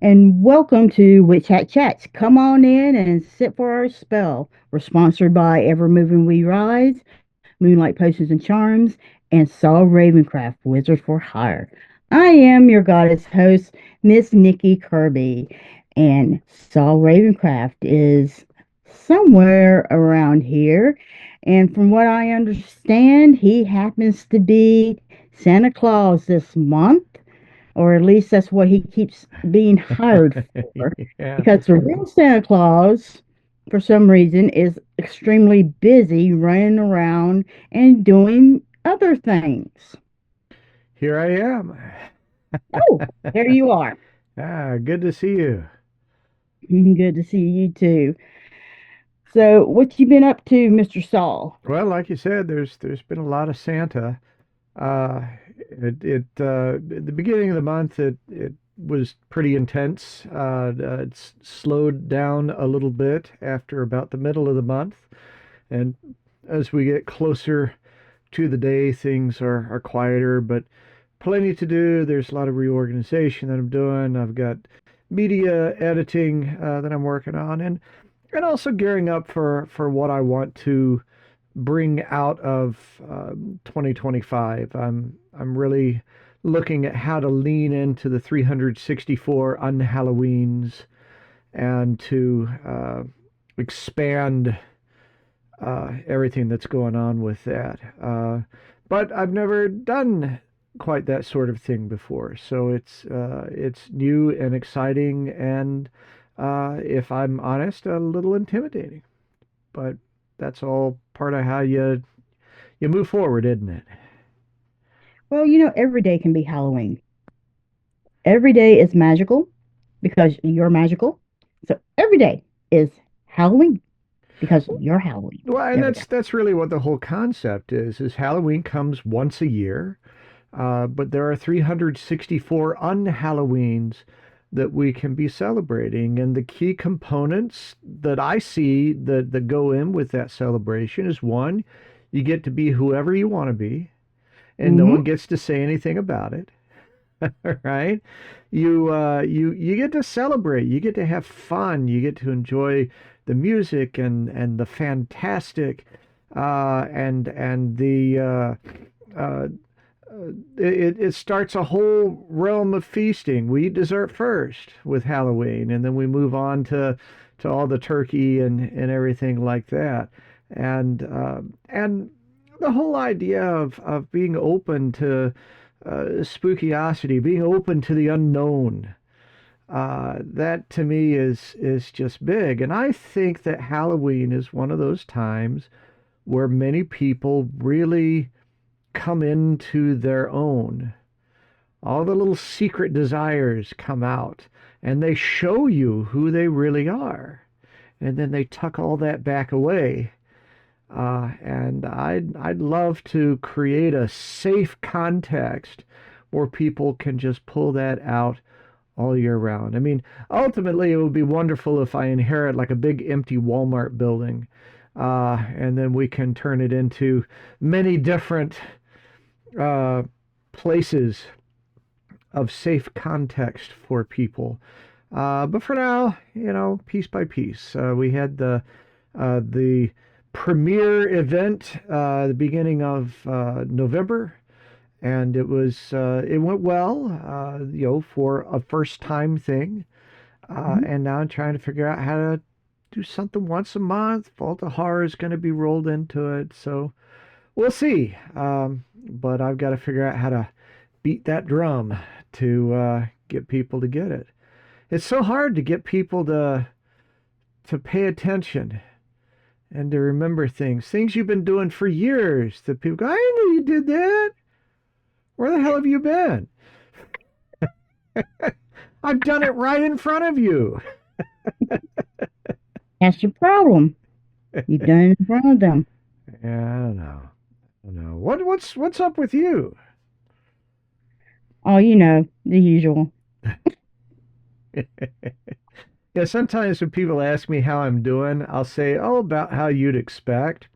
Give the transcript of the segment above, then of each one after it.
and welcome to Witch Hat Chats. Come on in and sit for our spell. We're sponsored by Evermoving We Rise, Moonlight Potions and Charms, and Saul Ravencraft, Wizard for Hire. I am your goddess host, Miss Nikki Kirby, and Saul Ravencraft is somewhere around here. And from what I understand, he happens to be Santa Claus this month, or at least that's what he keeps being hired for, Yeah. because the real Santa Claus, for some reason, is extremely busy running around and doing other things. Here I am. Oh, there you are. Good to see you. Good to see you too. So, what you been up to, Mr. Saul? Well, like you said, there's been a lot of Santa. Uh, at the beginning of the month, it was pretty intense. It's slowed down a little bit after about the middle of the month, and as we get closer to the day, things are quieter, but plenty to do. There's a lot of reorganization that I'm doing. I've got media editing that I'm working on, and also gearing up for what I want to bring out of 2025. I'm really looking at how to lean into the 364 unhalloweens and to expand everything that's going on with that. But I've never done quite that sort of thing before, so it's new and exciting, and if I'm honest, a little intimidating. But that's all part of how you move forward, isn't it? Well, every day can be Halloween. Every day is magical because you're magical. So, every day is Halloween because you're Halloween. Well, and There we that's go. that's really what the whole concept is Halloween comes once a year, but there are 364 unhalloweens that we can be celebrating. And the key components that I see that go in with that celebration is one, you get to be whoever you want to be, and no one Hmm. gets to say anything about it. Right? You get to celebrate, you get to have fun, you get to enjoy the music and the fantastic and the uh, it starts a whole realm of feasting. We eat dessert first with Halloween, and then we move on to all the turkey and everything like that. And the whole idea of being open to spookiosity, being open to the unknown, that to me is just big. And I think that Halloween is one of those times where many people really come into their own. All the little secret desires come out and they show you who they really are. And then they tuck all that back away. And I'd love to create a safe context where people can just pull that out all year round. I mean, ultimately, it would be wonderful if I inherit like a big empty Walmart building, and then we can turn it into many different uh, places of safe context for people. But for now, piece by piece, we had the premiere event the beginning of November, and it went well, for a first time thing. Mhm. And now I'm trying to figure out how to do something once a month. Vault of Horror is going to be rolled into it, so we'll see. But I've got to figure out how to beat that drum to get people to get it. It's so hard to get people to pay attention and to remember things you've been doing for years. That people go, I knew you did that. Where the hell have you been? I've done it right in front of you. That's your problem. You've done it in front of them. Yeah, I don't know. I don't know. What's up with you? Oh, the usual. Yeah, sometimes when people ask me how I'm doing, I'll say, "Oh, about how you'd expect."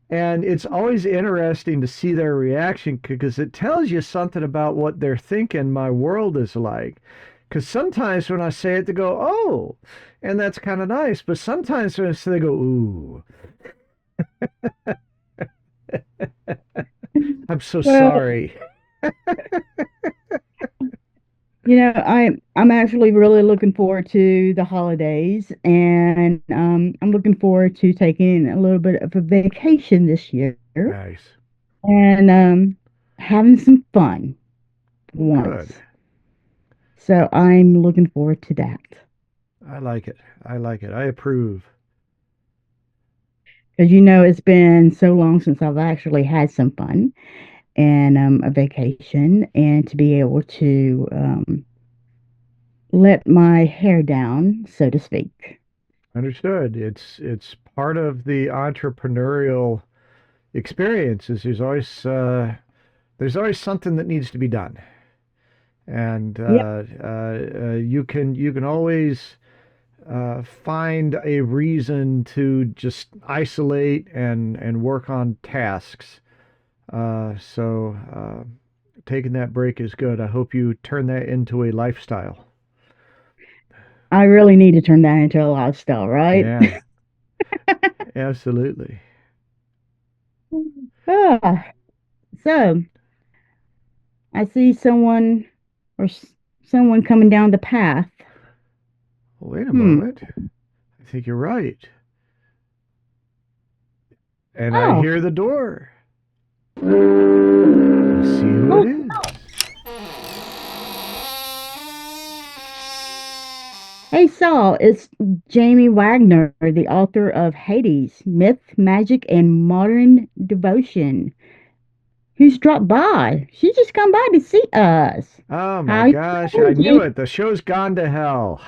And it's always interesting to see their reaction because it tells you something about what they're thinking my world is like. Because sometimes when I say it, they go, "Oh," and that's kind of nice. But sometimes when I say, they go, "Ooh, I'm so Well, sorry." I'm actually really looking forward to the holidays, and I'm looking forward to taking a little bit of a vacation this year Nice. and having some fun Well, good. once. So I'm looking forward to that I like it. I like it. I approve. because it's been so long since I've actually had some fun and a vacation, and to be able to let my hair down, so to speak. Understood. It's part of the entrepreneurial experience. Is there's always something that needs to be done, and Yep. you can always find a reason to just isolate and work on tasks. So taking that break is good. I hope you turn that into a lifestyle. I really need to turn that into a lifestyle, right? Yeah, absolutely. Ah, so I see someone or someone coming down the path. Wait a Hmm. moment. I think you're right. And I Oh, hear the door. Let's see who it oh, is. hey Saul, it's Jamie Waggoner, the author of Hades, Myth, Magic, and Modern Devotion, who's dropped by. She just come by to see us. Oh my How you gosh, I doing, knew Jamie? it. The show's gone to hell.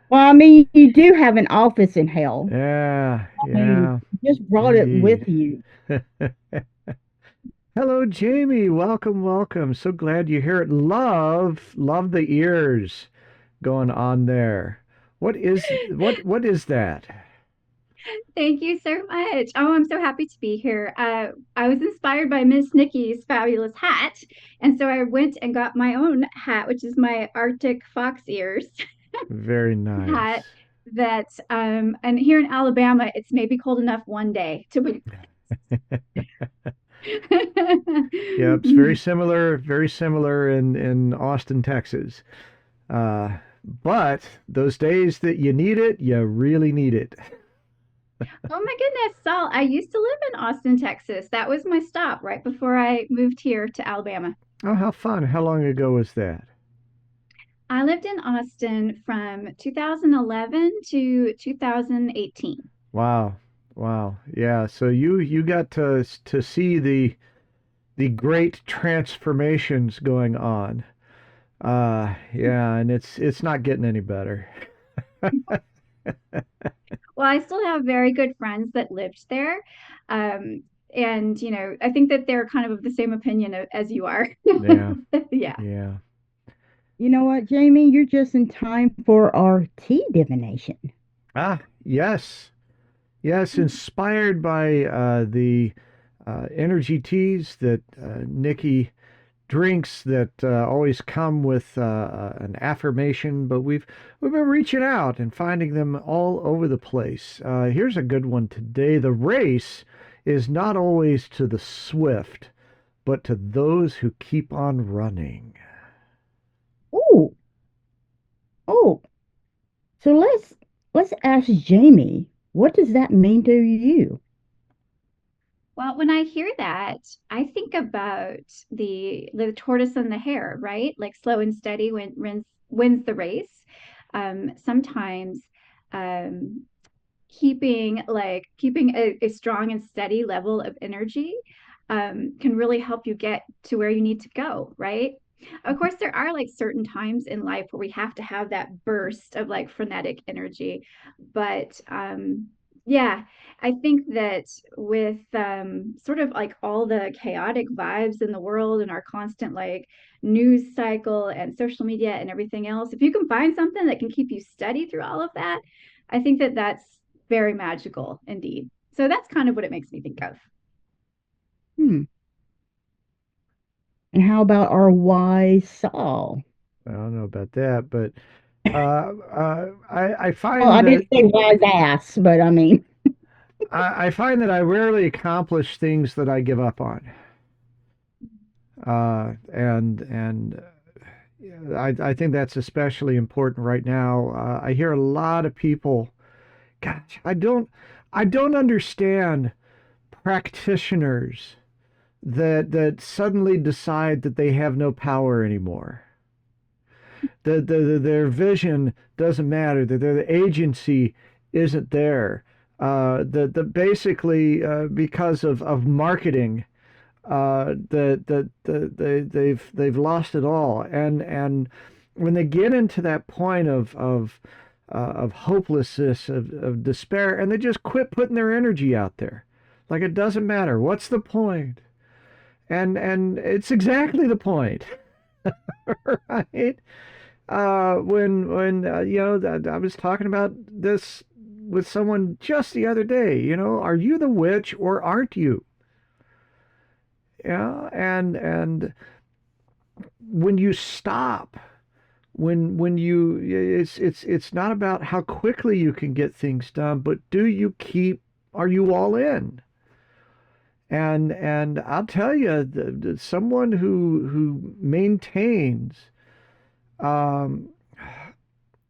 Well, I mean, you do have an office in hell. Yeah, I mean, yeah, you just brought it with indeed. you. Hello, Jamie. Welcome, welcome. So glad you're here. Love the ears going on there. What is that? Thank you so much. Oh, I'm so happy to be here. I was inspired by Miss Nikki's fabulous hat, and so I went and got my own hat, which is my Arctic fox ears Very hat. nice. And here in Alabama, it's maybe cold enough one day to wear. Yeah, it's very similar in Austin, Texas. Uh, but those days that you need it, you really need it. Oh my goodness, Saul, I used to live in Austin, Texas. That was my stop right before I moved here to Alabama. Oh, how fun. How long ago was that? I lived in Austin from 2011 to 2018. Wow. Wow. Yeah, so you got to see the great transformations going on. Yeah, and it's not getting any better. Well, I still have very good friends that lived there. Um, and, I think that they're kind of the same opinion as you are. Yeah. Yeah. Yeah. You know what, Jamie? You're just in time for our tea divination. Ah, yes. Yes, inspired by the energy teas that Nikki drinks that always come with an affirmation, but we've been reaching out and finding them all over the place. Here's a good one today. The race is not always to the swift, but to those who keep on running. Oh, oh. So let's ask Jamie, what does that mean to you? Well, when I hear that, I think about the tortoise and the hare, right? Like slow and steady wins the race. Sometimes um, keeping a strong and steady level of energy can really help you get to where you need to go, right? Of course, there are like certain times in life where we have to have that burst of like frenetic energy, but yeah, I think that with sort of like all the chaotic vibes in the world and our constant like news cycle and social media and everything else, if you can find something that can keep you steady through all of that, I think that that's very magical indeed. So that's kind of what it makes me think of. Hmm. And how about our wise Saul? I don't know about that, but I Well, find I did that say wise ass, but I mean, I find that I rarely accomplish things that I give up on. And I think that's especially important right now. I hear a lot of people. Gosh, I don't understand practitioners that suddenly decide that they have no power anymore. Their vision doesn't matter. Their agency isn't there. The basically because of marketing, they've lost it all. And when they get into that point of hopelessness, of despair, and they just quit putting their energy out there, like it doesn't matter. What's the point? And it's exactly the point, right? When I was talking about this with someone just the other day. Are you the witch or aren't you? Yeah, and when you stop, when you it's not about how quickly you can get things done, but are you all in? And I'll tell you, someone who maintains um,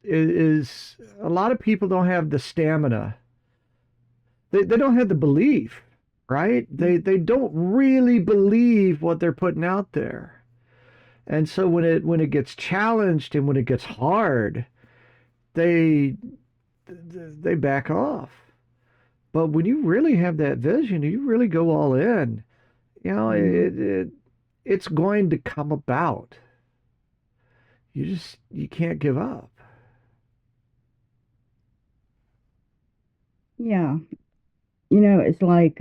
is a lot of people don't have the stamina. They don't have the belief, right? They don't really believe what they're putting out there. And so when it gets challenged and when it gets hard, they they back off. But when you really have that vision, you really go all in, mhm. it's going to come about. You can't give up. Yeah, it's like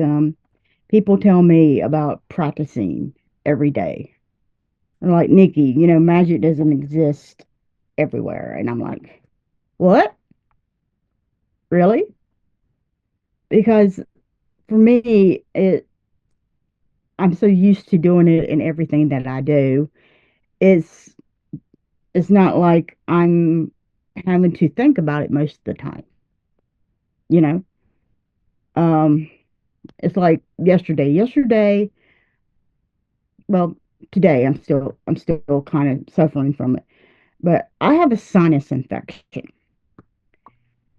people tell me about practicing every day. They're like, Nikki, magic doesn't exist everywhere. And I'm like, what? Really? Because for me, I'm so used to doing it in everything that I do. It's it's not like I'm having to think about it most of the time, you know? Um, it's like yesterday. Yesterday, well, today I'm still kind of suffering from it. But I have a sinus infection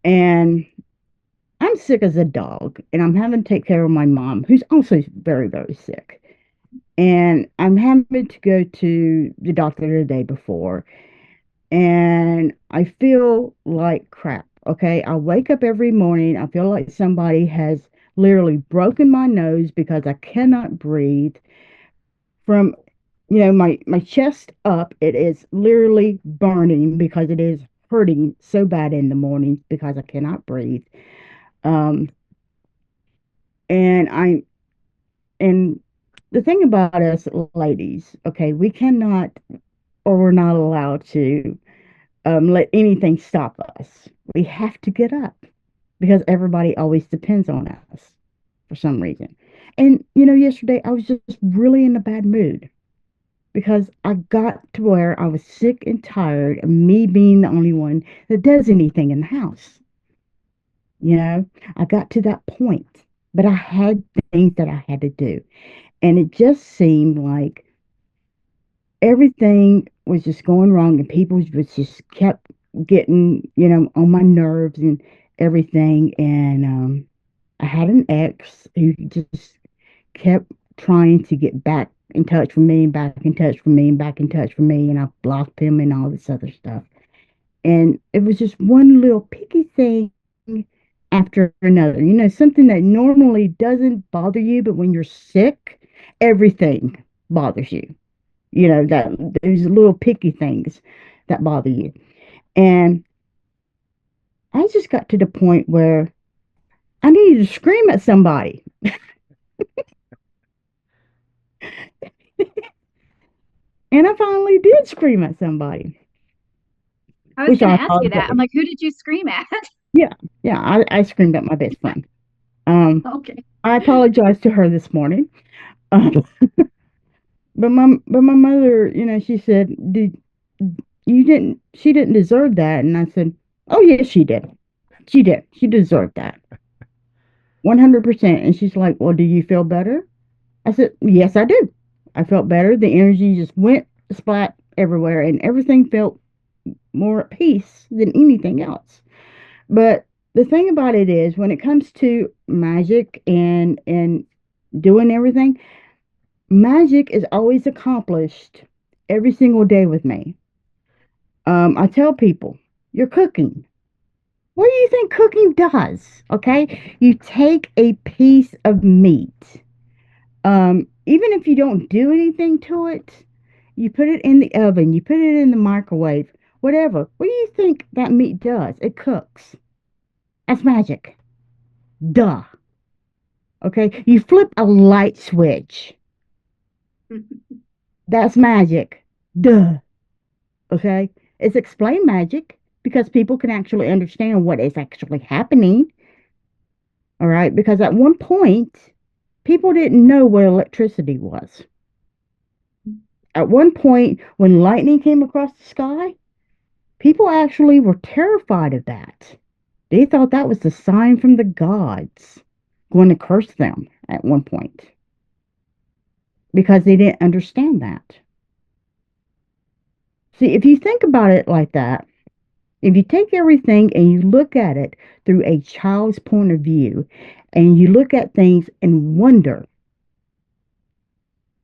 and I'm sick as a dog and I'm having to take care of my mom, who's also very, very sick. And I'm having to go to the doctor the day before and I feel like crap. Okay. I wake up every morning. I feel like somebody has literally broken my nose because I cannot breathe from, my chest up. It is literally burning because it is hurting so bad in the mornings because I cannot breathe. Um, and and the thing about us ladies, okay, we cannot or we're not allowed to let anything stop us. We have to get up because everybody always depends on us for some reason. And, yesterday I was just really in a bad mood because I got to where I was sick and tired of me being the only one that does anything in the house. You know, I got to that point, but I had things that I had to do. And it just seemed like everything was just going wrong and people was just kept getting, on my nerves and everything. And I had an ex who just kept trying to get back in touch with me and back in touch with me and back in touch with me. And I blocked him and all this other stuff. And it was just one little picky thing after another. Something that normally doesn't bother you, but when you're sick, everything bothers you. That those little picky things that bother you. And I just got to the point where I needed to scream at somebody. And I finally did scream at somebody, I was which going I to ask you that. I'm apologize. like, who did you scream at? Yeah, yeah, I screamed at my best friend. Um, Okay. I apologized to her this morning. Um, But my mother, she said, "Did you didn't she didn't deserve that." And I said, "Oh yes, she did. She did. She deserved that. 100%." And she's like, "Well, do you feel better?" I said, "Yes, I do. I felt better. The energy just went splat everywhere and everything felt more at peace than anything else." But the thing about it is when it comes to magic and doing everything, magic is always accomplished every single day with me. I tell people, you're cooking. What do you think cooking does? Okay, you take a piece of meat. Even if you don't do anything to it, you put it in the oven, you put it in the microwave, whatever. What do you think that meat does? It cooks. That's magic. Duh. Okay, you flip a light switch. That's magic. Duh. Okay, it's explain magic because people can actually understand what is actually happening. All right, because at one point, people didn't know what electricity was. At one point, when lightning came across the sky, people actually were terrified of that. They thought that was the sign from the gods going to curse them at one point because they didn't understand that. See, if you think about it like that, if you take everything and you look at it through a child's point of view and you look at things and wonder,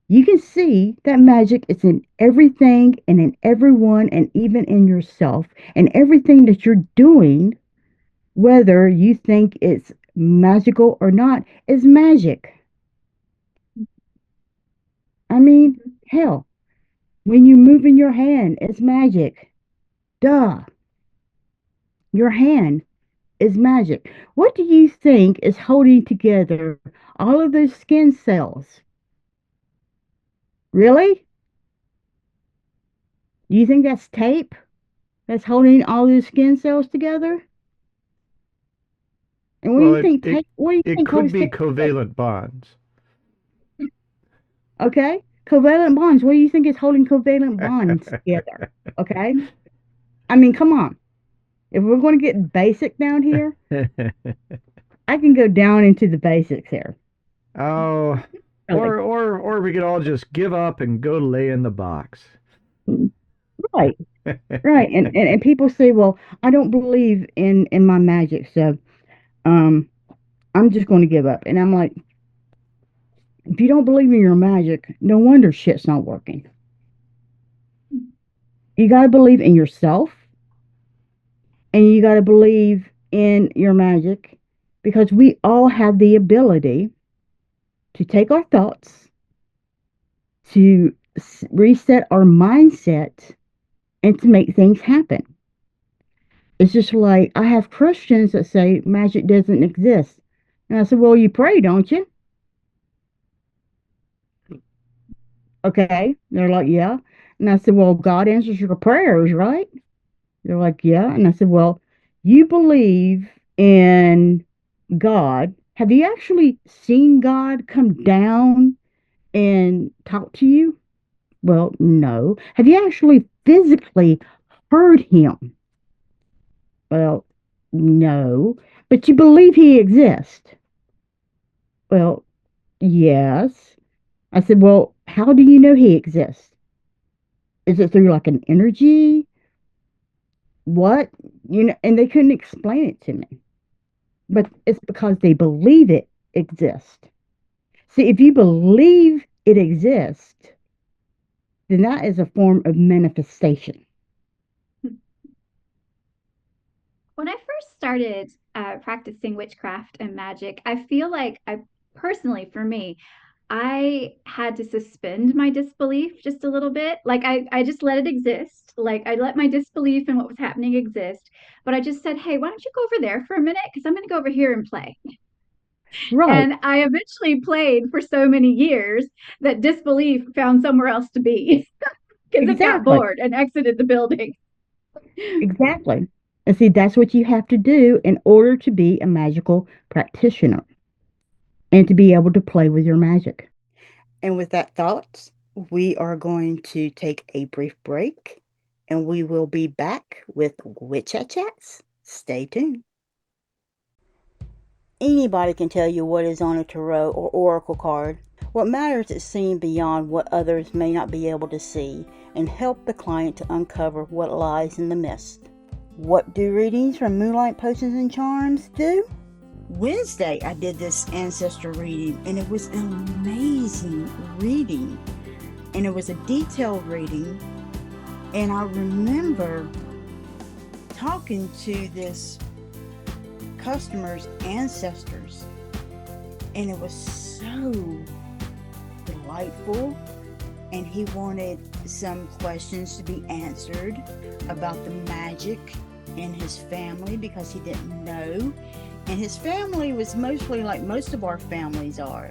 you can see that magic is in everything and in everyone and even in yourself and everything that you're doing, whether you think it's magical or not, is magic. I mean, hell, when you move in your hand, it's magic. Duh, your hand is magic. What do you think is holding together all of those skin cells? Really? Do you think that's tape that's holding all those skin cells together? And what do Well, you it think it tape? What do you it think could holds be tape together? covalent bonds. Okay, covalent bonds. What do you think is holding covalent bonds together? Okay, I mean, come on. If we're going to get basic down here, I can go down into the basics here. Oh, Really. or we could all just give up and go lay in the box. Right, right. And people say, well, I don't believe in my magic, so um, I'm just going to give up. And I'm like, if you don't believe in your magic, no wonder shit's not working. You got to believe in yourself and you got to believe in your magic because we all have the ability to take our thoughts, to reset our mindset, and to make things happen. It's just like I have Christians that say magic doesn't exist. And I said, well, you pray, don't you? Okay. They're like, yeah. And I said, well, God answers your prayers, right? They're like, yeah. And I said, well, you believe in God. Have you actually seen God come down and talk to you? Well, no. Have you actually physically heard him? Well, no. But you believe he exists? Well, yes. I said, well, how do you know he exists? Is it through like an energy? What? And they couldn't explain it to me. But it's because they believe it exists. See, if you believe it exists, then that is a form of manifestation. When I first started practicing witchcraft and magic, I feel like for me, I had to suspend my disbelief just a little bit. Like I just let it exist. Like I let my disbelief in what was happening exist. But I just said, hey, why don't you go over there for a minute? Because I'm going to go over here and play. Right. And I eventually played for so many years that disbelief found somewhere else to be because it got Exactly. bored and exited the building. Exactly. And see, that's what you have to do in order to be a magical practitioner and to be able to play with your magic. And with that thought, We are going to take a brief break and we will be back with Witch Chat Chats. Stay tuned. Anybody can tell you what is on a tarot or oracle card. What matters is seeing beyond what others may not be able to see and help the client to uncover what lies in the mist. What do readings from Moonlight Potions and Charms do? Wednesday I did this ancestor reading and it was an amazing reading. And it was a detailed reading. And I remember talking to this customer's ancestors, and it was so delightful. And he wanted some questions to be answered about the magic in his family because he didn't know. And his family was mostly like most of our families are.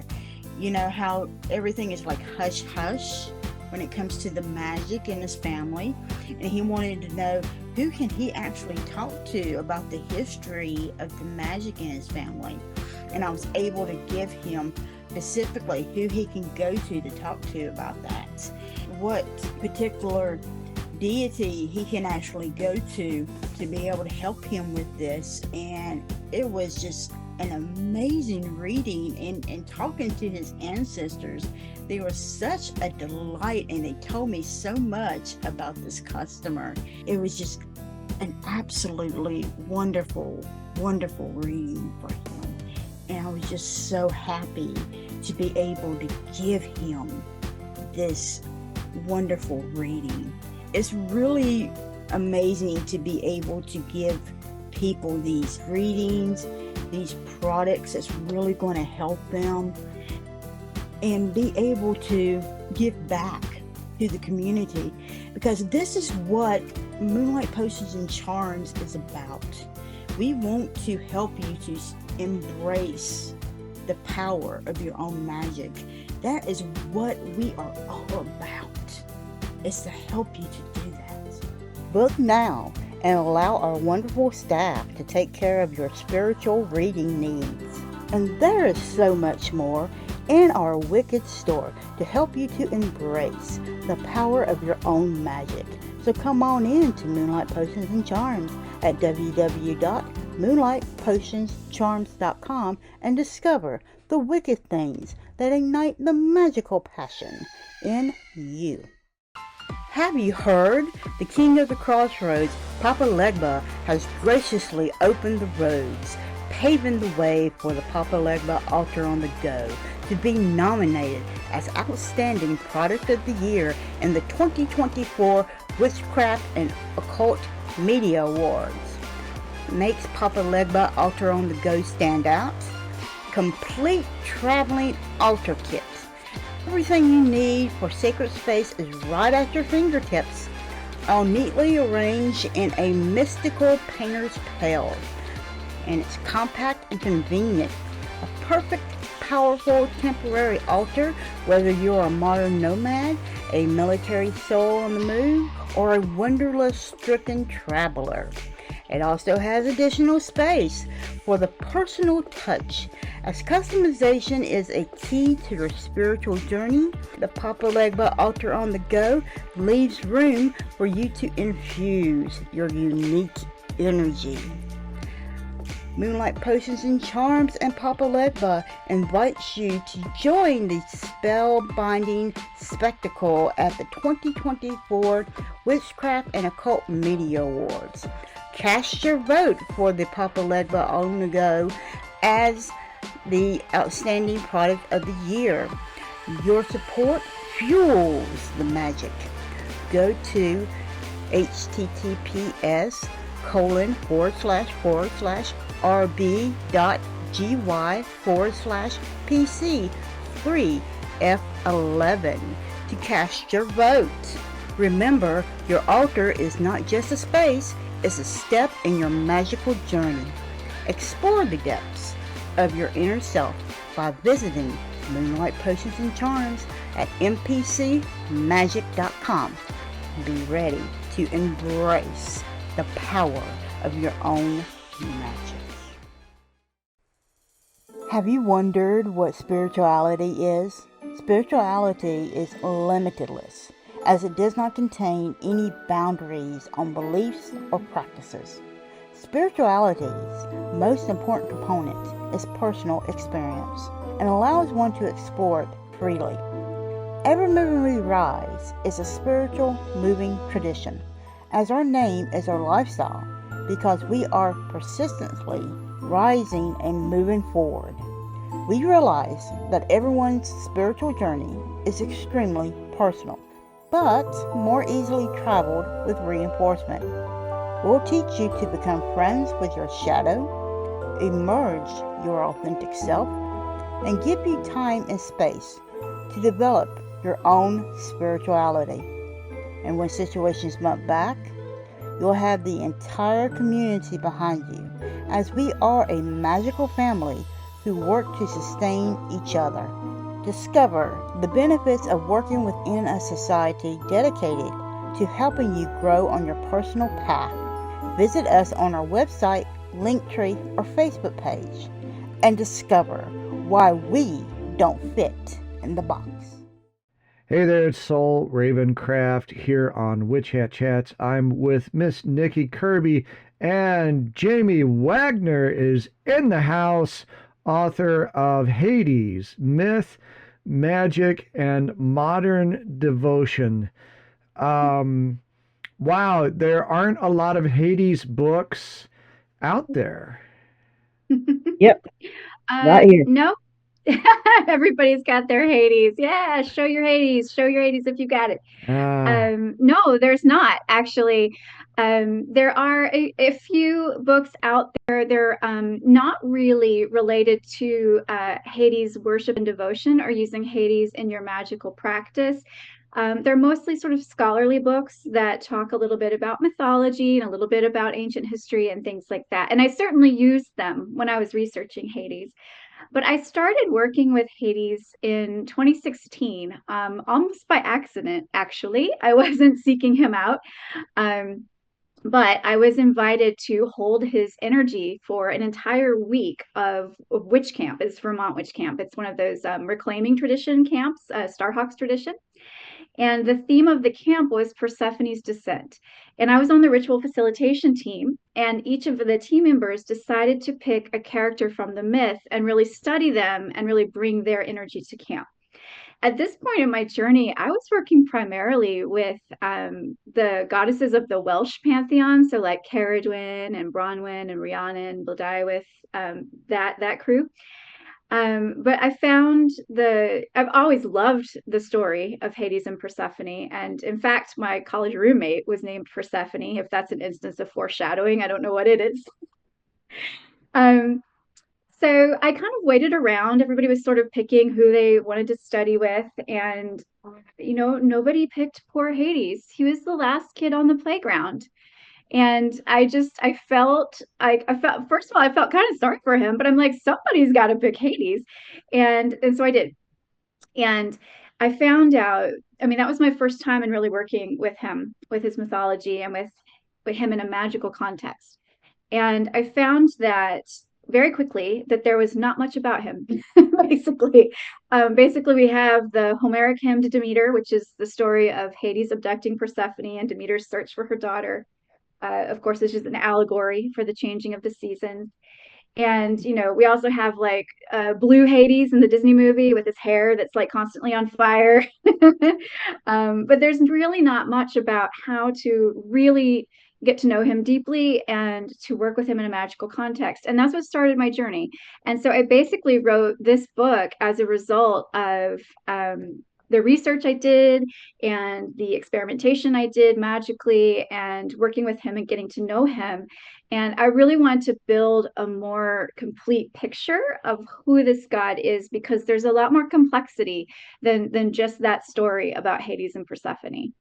You know how everything is like hush hush when it comes to the magic in his family. And he wanted to know who can he actually talk to about the history of the magic in his family. And I was able to give him specifically who he can go to talk to about that. What particular deity he can actually go to be able to help him with this. And it was just an amazing reading, and talking to his ancestors, they were such a delight, and they told me so much about this customer. It was just an absolutely wonderful reading for him, and I was just so happy to be able to give him this wonderful reading. It's really amazing to be able to give people these readings, these products that's really going to help them, and be able to give back to the community, because this is what Moonlight Potions and Charms is about. We want to help you to embrace the power of your own magic. That is what we are all about. It's to help you to do that. Book now and allow our wonderful staff to take care of your spiritual reading needs. And there is so much more in our Wicked store to help you to embrace the power of your own magic. So come on in to Moonlight Potions and Charms at www.moonlightpotionscharms.com and discover the wicked things that ignite the magical passion in you. Have you heard? The King of the Crossroads, Papa Legba, has graciously opened the roads, paving the way for the Papa Legba Altar on the Go to be nominated as Outstanding Product of the Year in the 2024 Witchcraft and Occult Media Awards. Makes Papa Legba Altar on the Go stand out? Complete traveling altar kit. Everything you need for sacred space is right at your fingertips, all neatly arranged in a mystical painter's pail. And it's compact and convenient. A perfect, powerful, temporary altar, whether you're a modern nomad, a military soul on the move, or a wanderlust-stricken traveler. It also has additional space for the personal touch. As customization is a key to your spiritual journey, the Papa Legba Altar on the Go leaves room for you to infuse your unique energy. Moonlight Potions and Charms and Papa Legba invites you to join the spellbinding spectacle at the 2024 Witchcraft and Occult Media Awards. Cast your vote for the Papa Legba on the Go as the Outstanding Product of the Year. Your support fuels the magic. Go to https://rb.gy/PC3F11 to cast your vote. Remember, your altar is not just a space, it's a step in your magical journey. Explore the depths of your inner self by visiting Moonlight Potions and Charms at mpcmagic.com. Be ready to embrace the power of your own magic. Have you wondered what spirituality is? Spirituality is limitless, as it does not contain any boundaries on beliefs or practices. Spirituality's most important component is personal experience and allows one to explore it freely. Evermoving We Rise is a spiritual moving tradition, as our name is our lifestyle because we are persistently rising and moving forward. We realize that everyone's spiritual journey is extremely personal, but more easily traveled with reinforcement. We'll teach you to become friends with your shadow, emerge your authentic self, and give you time and space to develop your own spirituality. And when situations bump back, you'll have the entire community behind you, as we are a magical family who work to sustain each other. Discover the benefits of working within a society dedicated to helping you grow on your personal path. Visit us on our website, Linktree, or Facebook page and discover why we don't fit in the box. Hey there, it's Saul Ravencraft here on Witch Hat Chats. I'm with Miss Nikki Kirby, and Jamie Waggoner is in the house, author of Hades, Myth, Magic, and Modern Devotion. Wow, there aren't a lot of Hades books out there. Yep, right here. No, everybody's got their Hades. Yeah, show your Hades. Show your Hades if you got it. No, there's not actually. There are a few books out there. They're not really related to Hades worship and devotion or using Hades in your magical practice. They're mostly sort of scholarly books that talk a little bit about mythology and a little bit about ancient history and things like that. And I certainly used them when I was researching Hades. But I started working with Hades in 2016, almost by accident, actually. I wasn't seeking him out. But I was invited to hold his energy for an entire week of witch camp. It's Vermont Witch Camp. It's one of those reclaiming tradition camps, Starhawks tradition. And the theme of the camp was Persephone's descent. And I was on the ritual facilitation team, and each of the team members decided to pick a character from the myth and really study them and really bring their energy to camp. At this point in my journey, I was working primarily with the goddesses of the Welsh pantheon, so like Ceridwen and Bronwyn and Rhiannon, Blodeuwedd, that crew. But I've always loved the story of Hades and Persephone. And in fact, my college roommate was named Persephone. If that's an instance of foreshadowing, I don't know what it is. So I kind of waited around. Everybody was sort of picking who they wanted to study with. And, nobody picked poor Hades. He was the last kid on the playground. And I felt, first of all, I felt kind of sorry for him, but I'm like, somebody's got to pick Hades. And so I did. And I found out, that was my first time in really working with him, with his mythology and with him in a magical context. And I found that very quickly that there was not much about him, basically. Basically, we have the Homeric hymn to Demeter, which is the story of Hades abducting Persephone and Demeter's search for her daughter. Of course, it's just an allegory for the changing of the seasons. And, we also have like blue Hades in the Disney movie with his hair that's like constantly on fire. But there's really not much about how to really get to know him deeply and to work with him in a magical context. And that's what started my journey. And so I basically wrote this book as a result of the research I did and the experimentation I did magically and working with him and getting to know him. And I really wanted to build a more complete picture of who this god is, because there's a lot more complexity than just that story about Hades and Persephone.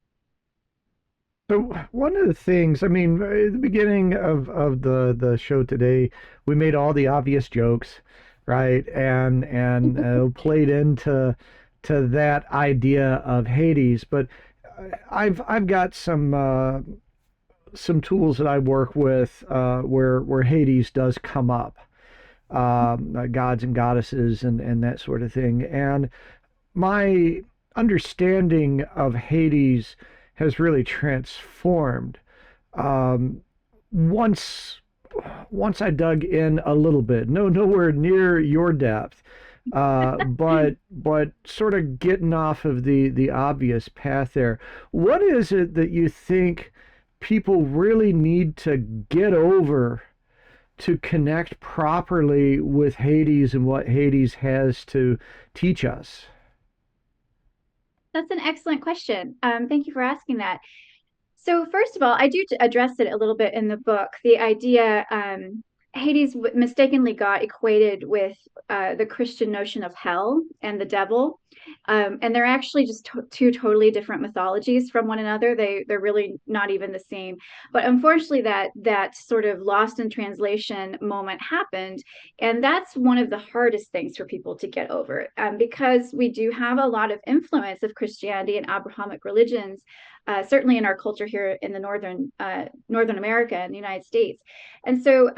So one of the things, at the beginning of the show today, we made all the obvious jokes, right? And played into that idea of Hades, but I've got some tools that I work with where Hades does come up, gods and goddesses and that sort of thing. And my understanding of Hades has really transformed. Um, once once I dug in a little bit, nowhere near your depth, but sort of getting off of the obvious path there. What is it that you think people really need to get over to connect properly with Hades and what Hades has to teach us? That's an excellent question. Thank you for asking that. So, first of all, I do address it a little bit in the book. The idea Hades mistakenly got equated with the Christian notion of hell and the devil. And they're actually just two totally different mythologies from one another. They're really not even the same. But unfortunately, that sort of lost in translation moment happened, and that's one of the hardest things for people to get over, because we do have a lot of influence of Christianity and Abrahamic religions, certainly in our culture here in the Northern America and the United States. And so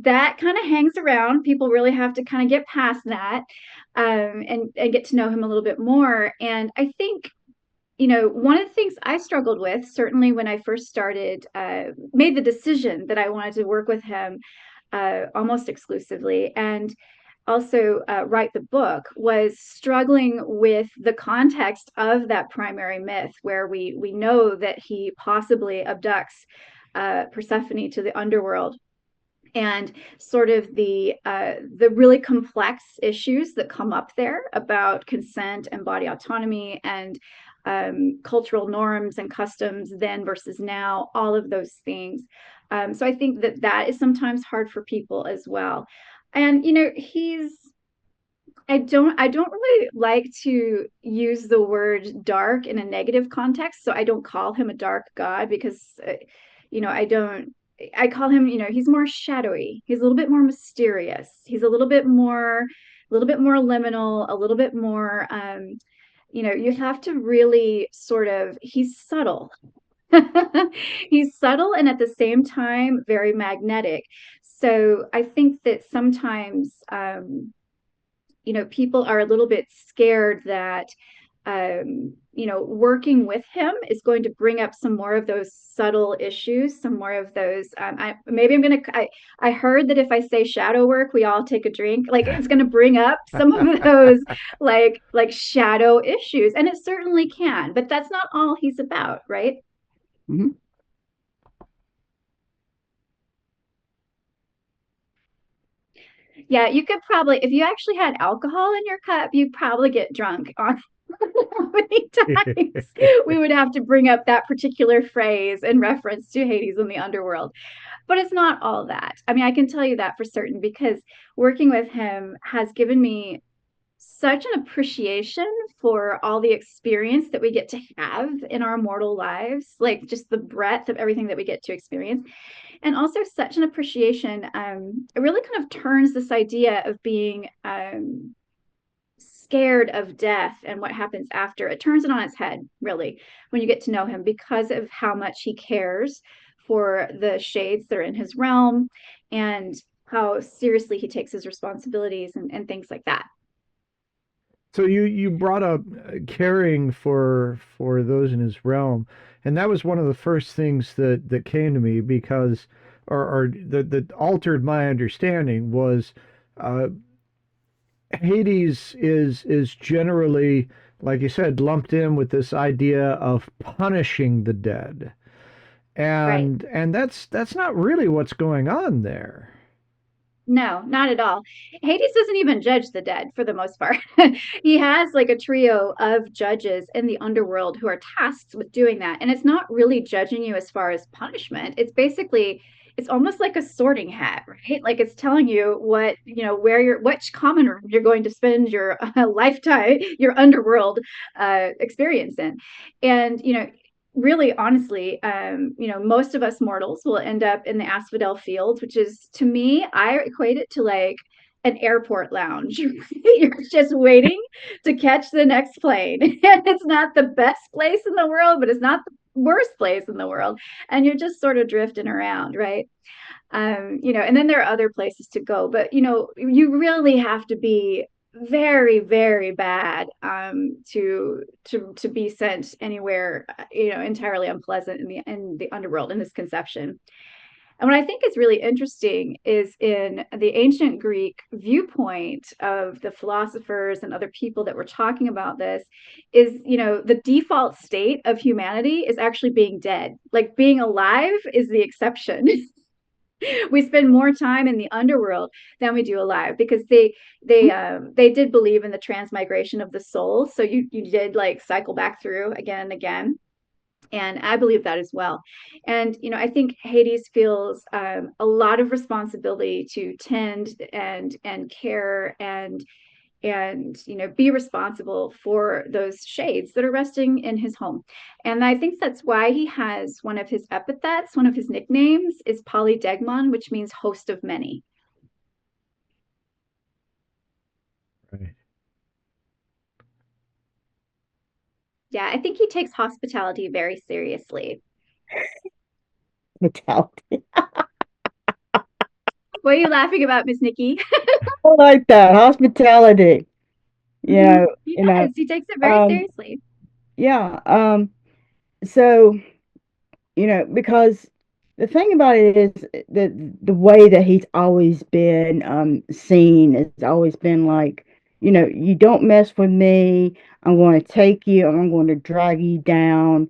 that kind of hangs around. People really have to kind of get past that, and get to know him a little bit more. And I think, one of the things I struggled with, certainly when I first started, made the decision that I wanted to work with him almost exclusively, and also write the book, was struggling with the context of that primary myth, where we know that he possibly abducts Persephone to the underworld, and sort of the really complex issues that come up there about consent and body autonomy, and cultural norms and customs then versus now, all of those things. So I think that is sometimes hard for people as well. And he's I don't really like to use the word dark in a negative context, so I don't call him a dark god, because I don't I call him, he's more shadowy. He's a little bit more mysterious. He's a little bit more liminal, a little bit more you have to really sort of he's subtle. He's subtle and at the same time very magnetic. So I think that sometimes people are a little bit scared that working with him is going to bring up some more of those subtle issues, some more of those. I heard that if I say shadow work, we all take a drink. Like, it's going to bring up some of those like shadow issues, and it certainly can. But that's not all he's about, right? Mhm. Yeah, you could probably, if you actually had alcohol in your cup, you'd probably get drunk on how many times we would have to bring up that particular phrase in reference to Hades in the underworld. But it's not all that. I mean, I can tell you that for certain, because working with him has given me such an appreciation for all the experience that we get to have in our mortal lives, like just the breadth of everything that we get to experience, and also such an appreciation. It really kind of turns this idea of being scared of death and what happens after. It turns it on its head, really, when you get to know him, because of how much he cares for the shades that are in his realm, and how seriously he takes his responsibilities, and things like that. So you brought up caring for those in his realm, and that was one of the first things that came to me, because or that altered my understanding was uh, Hades is generally, like you said, lumped in with this idea of punishing the dead, Right. and that's not really what's going on there. No, not at all. Hades doesn't even judge the dead for the most part. He has like a trio of judges in the underworld who are tasked with doing that. And it's not really judging you as far as punishment. It's almost like a sorting hat, right? Like, it's telling you which common room you're going to spend your lifetime, your underworld experience in. And, really, honestly, most of us mortals will end up in the asphodel fields, which is, to me, I equate it to like an airport lounge. You're just waiting to catch the next plane. And it's not the best place in the world, but it's not the worst place in the world. And you're just sort of drifting around, right? And then there are other places to go, but you really have to be very, very bad, to be sent anywhere, entirely unpleasant in the underworld, in this conception. And what I think is really interesting is in the ancient Greek viewpoint of the philosophers and other people that were talking about this, is, the default state of humanity is actually being dead. Like, being alive is the exception. We spend more time in the underworld than we do alive, because they did believe in the transmigration of the soul. So you did like cycle back through again and again, and I believe that as well. And I think Hades feels a lot of responsibility to tend and care and be responsible for those shades that are resting in his home. And I think that's why he has one of his epithets, one of his nicknames is Polydegmon, which means host of many. Right. Yeah, I think he takes hospitality very seriously. Mentality. What are you laughing about, Miss Nikki? I like that hospitality. You Mm-hmm. know, He you know. does. He takes it very Um, seriously. yeah. So because the thing about it is that the way that he's always been seen has always been like, you don't mess with me. I'm going to take you. I'm going to drag you down.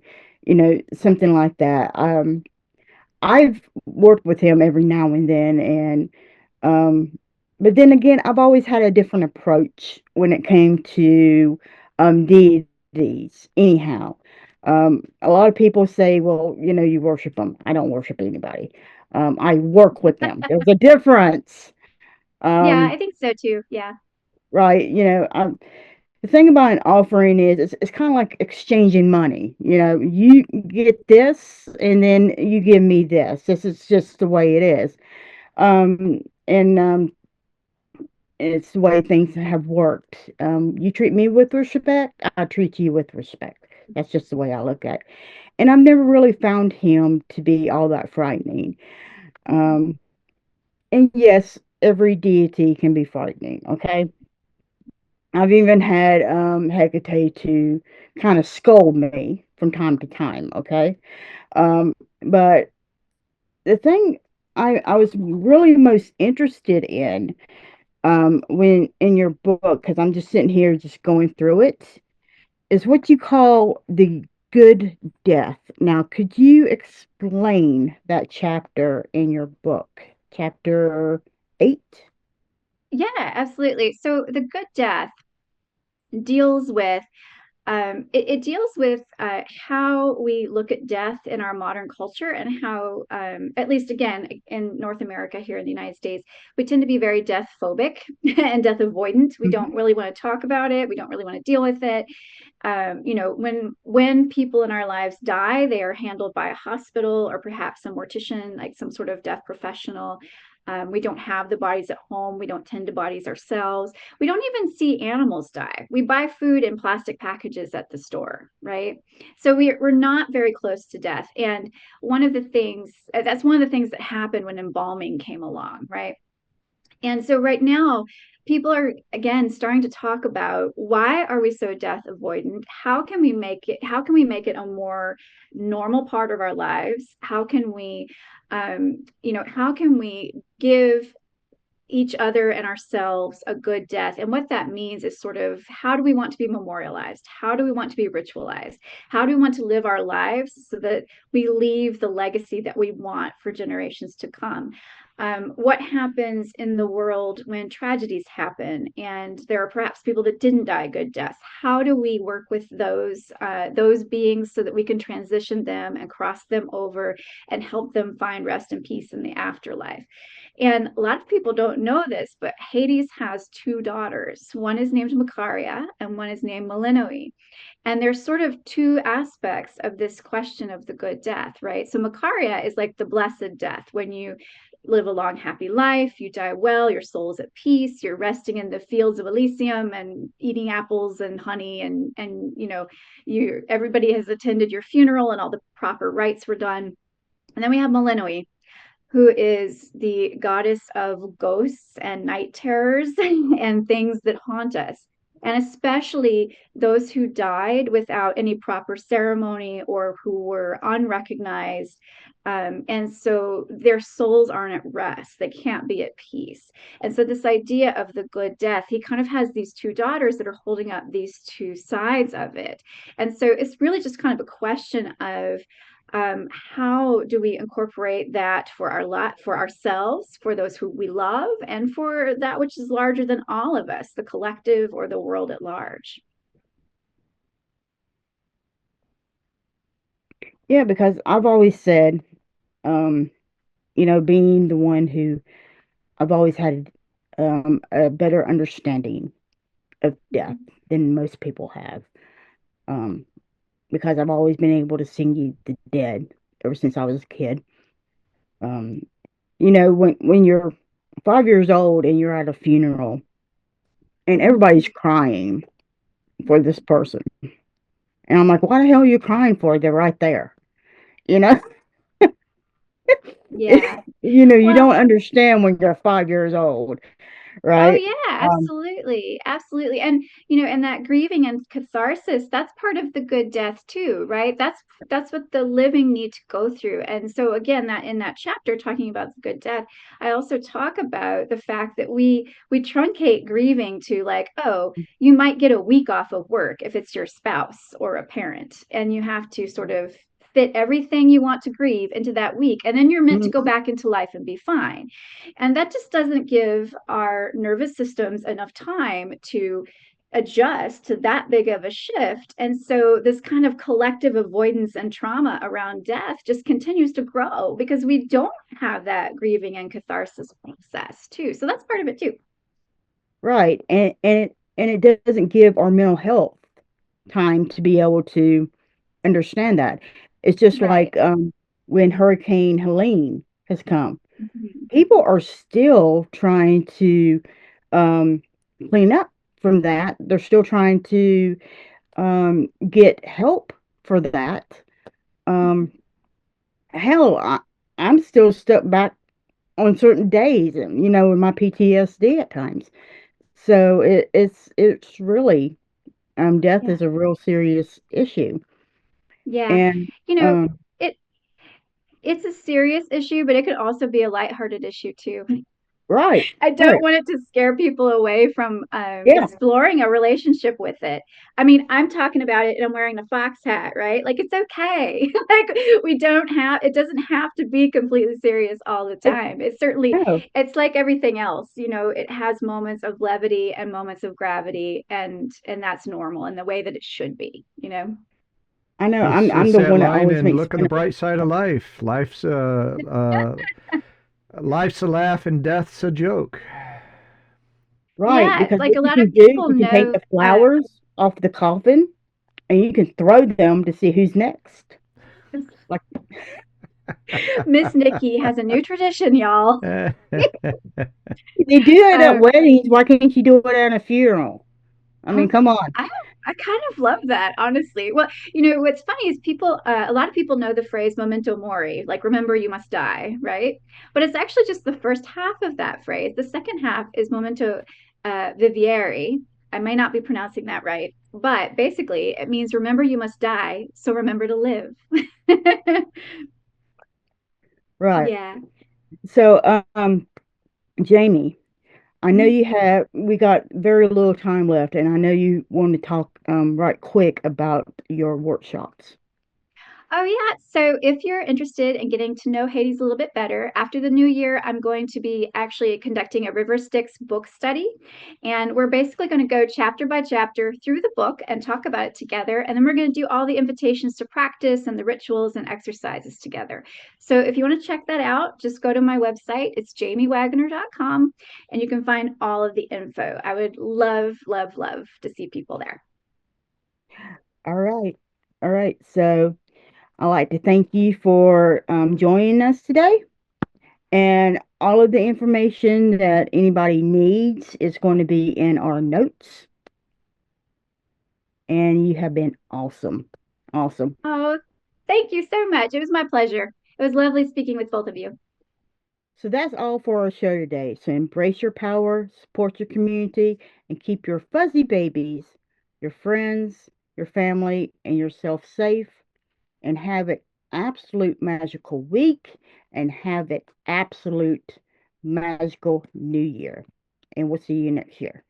Something like that. I've worked with him every now and then, and um, but then again, I've always had a different approach when it came to deities. Anyhow, a lot of people say, "Well, you worship them." I don't worship anybody. I work with them. There's a difference, Yeah, um, I think so too. Yeah. right? The thing about an offering is it's kind of like exchanging money. You get this, and then you give me this. This is just the way it is. And it's the way things have worked. You treat me with respect, I treat you with respect. That's just the way I look at it. And I've never really found him to be all that frightening. Um, and yes, every deity can be frightening, okay? I've even had Hecate to kind of scold me from time to time, okay? But the thing I was really most interested in when in your book, because I'm just sitting here just going through it, is what you call the good death. Now, could you explain that chapter in your book? Chapter 8? Yeah, absolutely. So the good death deals with it deals with how we look at death in our modern culture, and how, at least again in North America, here in the United States, we tend to be very death phobic and death avoidant. We Hmm. don't really want to talk about it. We don't really want to deal with it. When people in our lives die, they are handled by a hospital or perhaps a mortician, like some sort of death professional. We don't have the bodies at home. We don't tend to bodies ourselves. We don't even see animals die. We buy food in plastic packages at the store, right? So we're not very close to death. And that's one of the things that happened when embalming came along, right? And so right now, people are again starting to talk about, why are we so death avoidant? How can we make it a more normal part of our lives? How can we give each other and ourselves a good death? And what that means is sort of, how do we want to be memorialized? How do we want to be ritualized? How do we want to live our lives so that we leave the legacy that we want for generations to come? What happens in the world when tragedies happen and there are perhaps people that didn't die good deaths? How do we work with those beings so that we can transition them and cross them over and help them find rest and peace in the afterlife? And a lot of people don't know this, but Hades has two daughters. One is named Macaria and one is named Melinoe. And there's sort of two aspects of this question of the good death, right? So Macaria is like the blessed death, when you live a long, happy life, you die well, your soul is at peace, you're resting in the fields of Elysium and eating apples and honey, and you everybody has attended your funeral and all the proper rites were done. And then we have Melinoe, who is the goddess of ghosts and night terrors and things that haunt us. And especially those who died without any proper ceremony or who were unrecognized. And so their souls aren't at rest. They can't be at peace. And so, this idea of the good death, he kind of has these two daughters that are holding up these two sides of it. And so, it's really just kind of a question of how do we incorporate that for our lot, for ourselves, for those who we love, and for that which is larger than all of us, the collective or the world at large. Yeah, because I've always said, um, being the one who I've always had a better understanding of death than most people have. Um, because I've always been able to sing the dead ever since I was a kid. Um, when you're 5 years old and you're at a funeral and everybody's crying for this person, and I'm like, "Why the hell are you crying for? They're right there." You know, Yeah. you Well, don't understand when you're 5 years old, oh right? yeah, Um, absolutely. Absolutely. And and that grieving and catharsis, that's part of the good death too, right? That's what the living need to go through. And so again, that in that chapter talking about the good death, I also talk about the fact that we truncate grieving to like, oh, you might get a week off of work if it's your spouse or a parent, and you have to sort of fit everything you want to grieve into that week, and then you're meant to go mhm. back into life and be fine. And that just doesn't give our nervous systems enough time to adjust to that big of a shift. And so this kind of collective avoidance and trauma around death just continues to grow because we don't have that grieving and catharsis process too. So that's part of it too. Right. And it doesn't give our mental health time to be able to understand that. It's just Right. like when Hurricane Helene has come. Mhm. People are still trying to um, clean up from that. They're still trying to get help for that. Um, hell, I'm still stuck back on certain days, and with my PTSD at times. So it's really death Yeah. is a real serious issue, Yeah. and You know, um, it it's a serious issue, but it could also be a lighthearted issue too. right, I don't right, want it to scare people away from yeah, exploring a relationship with it. I mean, I'm talking about it and I'm wearing a fox hat, right? Like it's okay. Like we don't have it doesn't have to be completely serious all the it, time. It's certainly no, it's like everything else, it has moments of levity and moments of gravity, and that's normal in the way that it should be. I know I'm It's the that one that line always and makes look at fun the of it. bright side of life. Life's a laugh and death's a joke. Right, Yeah, because like what a you lot can of do, people you can take know the flowers off the coffin and you can throw them to see who's next. Like Miss Nikki has a new tradition, y'all. they do that at Um, weddings. Why can't you do it at a funeral? I mean, Um, come on. I I kind of love that, honestly. Well, what's funny is a lot of people know the phrase memento mori, like remember you must die, right? But it's actually just the first half of that phrase. The second half is memento vivieri. I may not be pronouncing that right, but basically it means remember you must die, so remember to live. Right. Yeah. So, Jamie, I know Mhm. we got very little time left, and I know you want to talk right quick about your workshops. Oh, yeah. So if you're interested in getting to know Hades a little bit better, after the new year, I'm going to be actually conducting a River Styx book study. And we're basically going to go chapter by chapter through the book and talk about it together. And then we're going to do all the invitations to practice and the rituals and exercises together. So if you want to check that out, just go to my website. It's jamiewaggoner.com and you can find all of the info. I would love, love, love to see people there. All right. All right. So, I'd like to thank you for joining us today. And all of the information that anybody needs is going to be in our notes. And you have been awesome. Awesome. Oh, thank you so much. It was my pleasure. It was lovely speaking with both of you. So that's all for our show today. So embrace your power, support your community, and keep your fuzzy babies, your friends, your family, and yourself safe. And have an absolute magical week. And have an absolute magical new year. And we'll see you next year.